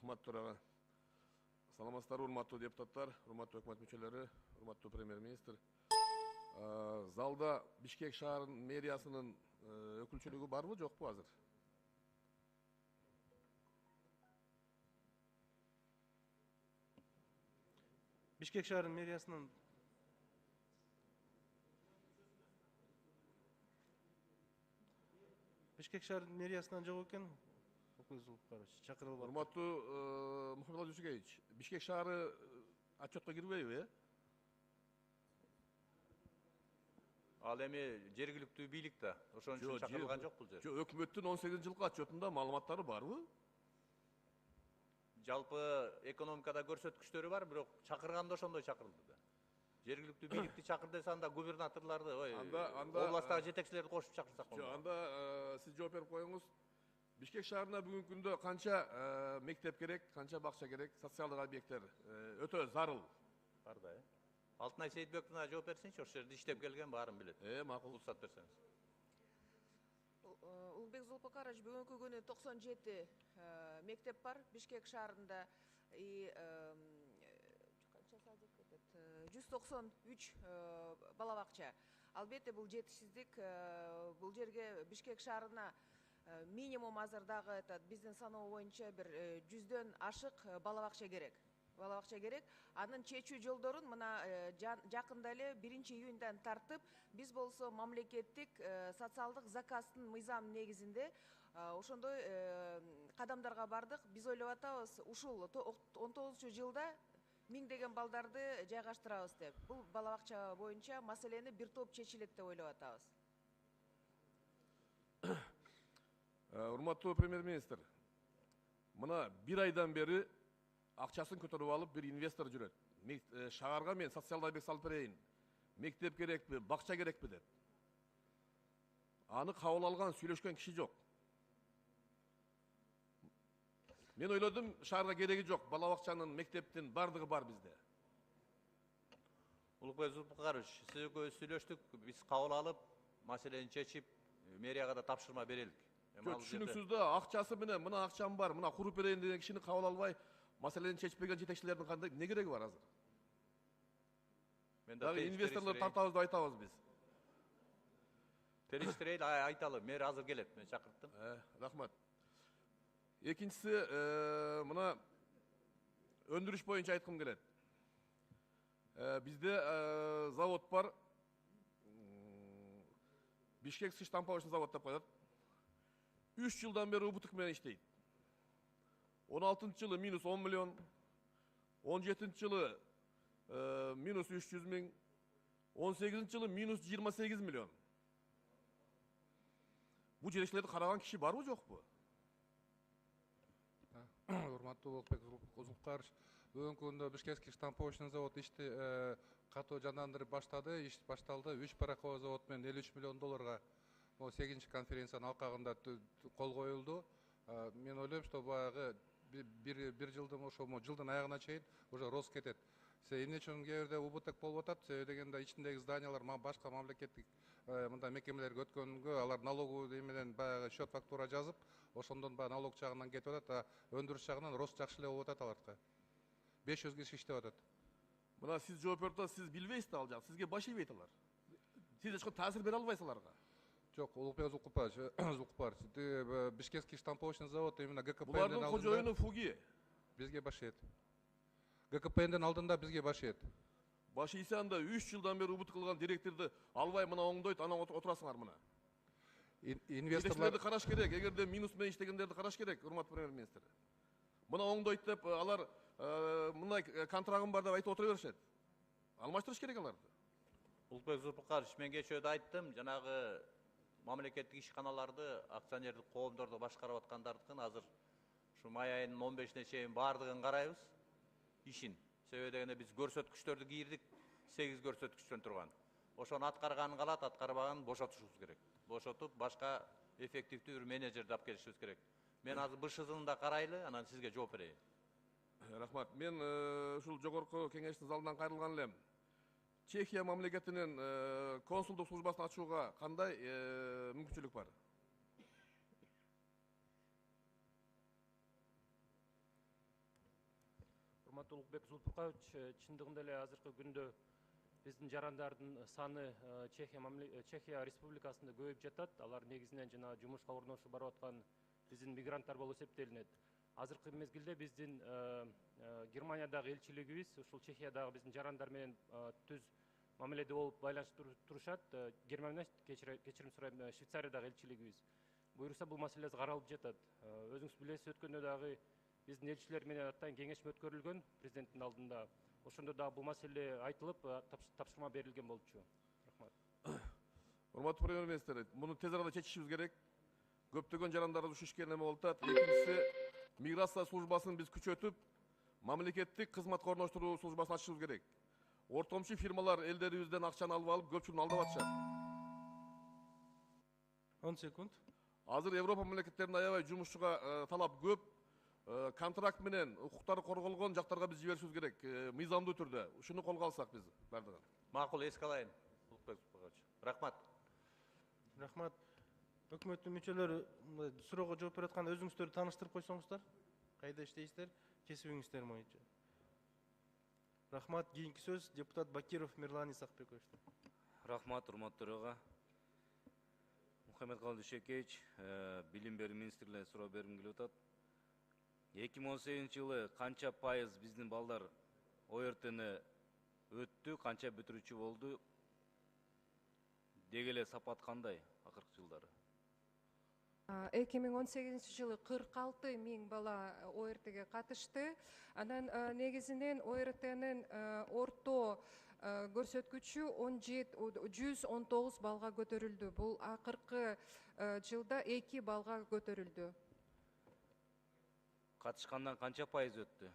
Рахмат төраға. Саламатсыздар, урматтуу депутаттар, урматтуу өкмөт мүчөлөрү, урматтуу премьер-министр. Залда Бишкек шаарынын мэриясынын өкүлчүлүгү барбы, жокпу азыр? Бишкек шаарынын мэриясынын жок экен. Чакырылып атты. Урматтуу Мухаммед Жусукевич, Бишкек шаары отчетко кирбейби, э? Ал эми жергиликтүү бийлик да. Ошон үчүн чакырылган жок бул жер. Өкмөттүн 18-жылкы отчетунда маалыматтары барбы? Жалпы экономикада көрсөткүчтөрү бар, бирок чакырганда ошондой чакырылды да. Жергиликтүү бийликти чакыр десе анда губернаторлорду, областтагы жетекчилерди кошуп чакырсак болот. Анда сиз жооп берип коюңуз. Бишкек шаарына бүгүнкү күндө канча мектеп керек, канча бакча керек, социалдык объекттер өтө зарыл. Бар да, Алтынай Сейитбековна жооп берсинчи, ошол жерде иштеп келген, баарын билет. Макул. Уруксат берсеңиз. Улукбек Зулпукарович, бүгүнкү күнү 97 мектеп бар Бишкек шаарында. 193 балабакча. Албетте бул жетишсиздик. Бул жерге Бишкек шаарына минимум азырдагы биздин саноо боюнча бир 100дөн ашык балабакча керек. Анын чечүү жолдорун мына жакында эле 1-июньдан тартып, биз болсо мамлекеттик социалдык заказдын мыйзам негизинде ошондой кадамдарга бардык. Биз ойлоп атабыз, ушул 19-жылда 1000 деген балдарды жайгаштырабыз деп. Бул балабакча боюнча маселени бир топ чечилет деп ойлоп атабыз. Урматтуу премьер-министр, мына бир айдан бери акчасын көтөрүп алып бир инвестор жүрөт. Шаарга мен социалдык объект салып берейин, мектеп керекпи, бакча керекпи деп. Аны кабыл алган, сүйлөшкөн киши жок. Мен ойлодум, шаарга кереги жок, балабакчанын, мектептин бардыгы бар бизде. Улукбек Зулпукарович, сиз экөөбүз сүйлөштүк, биз кабыл алып, маселени чечип, мэрияга да тапшырма берелик. Түшүнүксүз да, акчасы менен, мына акчам бар, мына куруп берейин деген кишини кабыл албай, маселени чечпеген жетекчилердин кандай эмне кереги бар азыр? Дагы инвесторлор тартабыз деп айтабыз биз. Териштирейли, айталы, мэр азыр келет, мен чакырттым. Рахмат. Экинчиси, мына өндүрүш боюнча айткым келет. Бизде завод бар, Бишкек штамповочный завод деп коет. 3 жылдан бери убутук менен иштейт. 16-жылы минус 10 миллион, 17-жылы минус 300 миң, 18-жылы минус 28 миллион. Бу жетекчилерди караган киши барбы, жокпу? Урматтуу Улукбек Зулпукарович, бүгүнкү күндө Бишкекский штамповочный завод ишти катуу жандандырып баштады, иш башталды. 3 параковый завод менен 53 миллион долларга 8-чи конференциянын алкагында кол коюлду. Мен ойлойм, что баягы бир жылдын жылдын аягына чейин уже рост кетет. Эмне үчүн кээ бирде убутек болуп атат? Себеби дегенде ичиндеги зданиялар башка мамлекеттик мындай мекемелерге өткөнгө алар налоговый менен баягы счет фактура жазып, ошондон баягы налог жагынан кетип атат, өндүрүш жагынан рост жакшы эле болуп атат аларга. 500 киши иштеп атат. Мына сиз жооп берип атасыз, сиз билбейсиз да ал жак, сизге баш ийбейт алар. Сиз эч кандай таасир бере албайсыз аларга. Жок, Улукбек Зулпукарович, Бишкекский штамповочный завод именно ГКП-ден Булардын кожоюну Фуги. Бизге баш ийет. ГКП-ден алдында бизге баш ийет. Баш ийсе анда 3 жылдан бери убут кылган директорду албай мына оңдойт, анан отурасыңар мына. Инвесторлорду караш керек, эгерде минус менен иштегендерди караш керек, урматтуу премьер-министр. Мына оңдойт деп алар мындай контрагым бар деп айтып отура беришет. Алмаштырыш керек аларды. Улукбек Зулпукарович, мен кечөөдө айттым, жанагы мамлекеттик ишканаларды, акционердик коомдорду башкарып аткандардыкын азыр ушу май айынын 15-ине чейин баардыгын карайбыз ишин. Себеби дегенде биз көрсөткүчтөрдү кийирдик, 8 көрсөткүчтөн турган. Ошону аткарганын калат, аткарбаганын бошотушубуз керек. Бошотуп, башка эффективдүү бир менеджерди алып келишибиз керек. Мен азыр БШЗны да карайлы, анан сизге жооп берейин. Рахмат. Мен ушул жогорку кеңештин залынан кайрылган элем. Чехия мамлекетинин консулдук службасын ачууга кандай мүмкүнчүлүк бар? Рахмат Улукбек Зулпукович, чындыгында эле азыркы күндө биздин жарандардын саны Чехия Республикасында көбөйүп жатат. Алар негизинен жана жумушка орношуп барып аткан биздин мигранттар болуп эсептелинет. Азыркы мезгилде биздин Германиядагы элчилигибиз ушул Чехиядагы биздин жарандар менен түз мамиледе болуп байланышып турушат. Германия кечирим сурайм, Швейцариядагы элчилигибиз. Буюрса бул маселе каралып жатат. Өзүңүз билесиз, өткөндө дагы биздин элчилер менен атайын кеңешме өткөрүлгөн президенттин алдында. Ошондо да бул маселе айтылып, тапшырма берилген болчу. Рахмат. Урматтуу премьер-министр, муну тез арада чечишибиз керек. Көптөгөн жарандарыбыз ушу ишке неме болуп атат. Экинчиси, миграция службасын биз күчөтүп, мамлекеттик кызматка орноштуруу службасын ачышыбыз керек. Ортомчу фирмалар элдерибизден акчаны алып алып, көпчүлүгүн алдап атышат. 10 секунд. Азыр Европа мамлекеттеринде аябай жумушчуга талап көп. Контракт менен укуктары корголгон жактарга биз жиберишибиз керек, мыйзамдуу түрдө. Ушуну колго алсак биз бардыгын. Макул, эске алайын. Улукбек Зулпукович. Рахмат. Рахмат. Өкмөттүн мүчөлөрү суроого жооп берип атканда өзүңүздөрдү тааныштырып койсоңуздар. Кайда иштейсиздер? Кесибиңиздер боюнча. Рахмат. Кийинки сөз депутат Бакиров Мирлан Исакбековичтен. Рахмат, урматтуу төрага. Мухаммед Дүйшөкеевич, билим берүү министрлигине суроо бергим келип атат. 2018 жылы канча пайыз биздин балдар ОРТны өттү, канча бүтүрүүчү болду? Деги эле сапат кандай акыркы жылдары? 2018 жылы 46 миң бала ОРТге катышты. Анан негизинен ОРТнын орто көрсөткүчү 119 балга көтөрүлдү. Бул акыркы жылда 2 балга көтөрүлдү. Катышкандан канча пайыз өттү?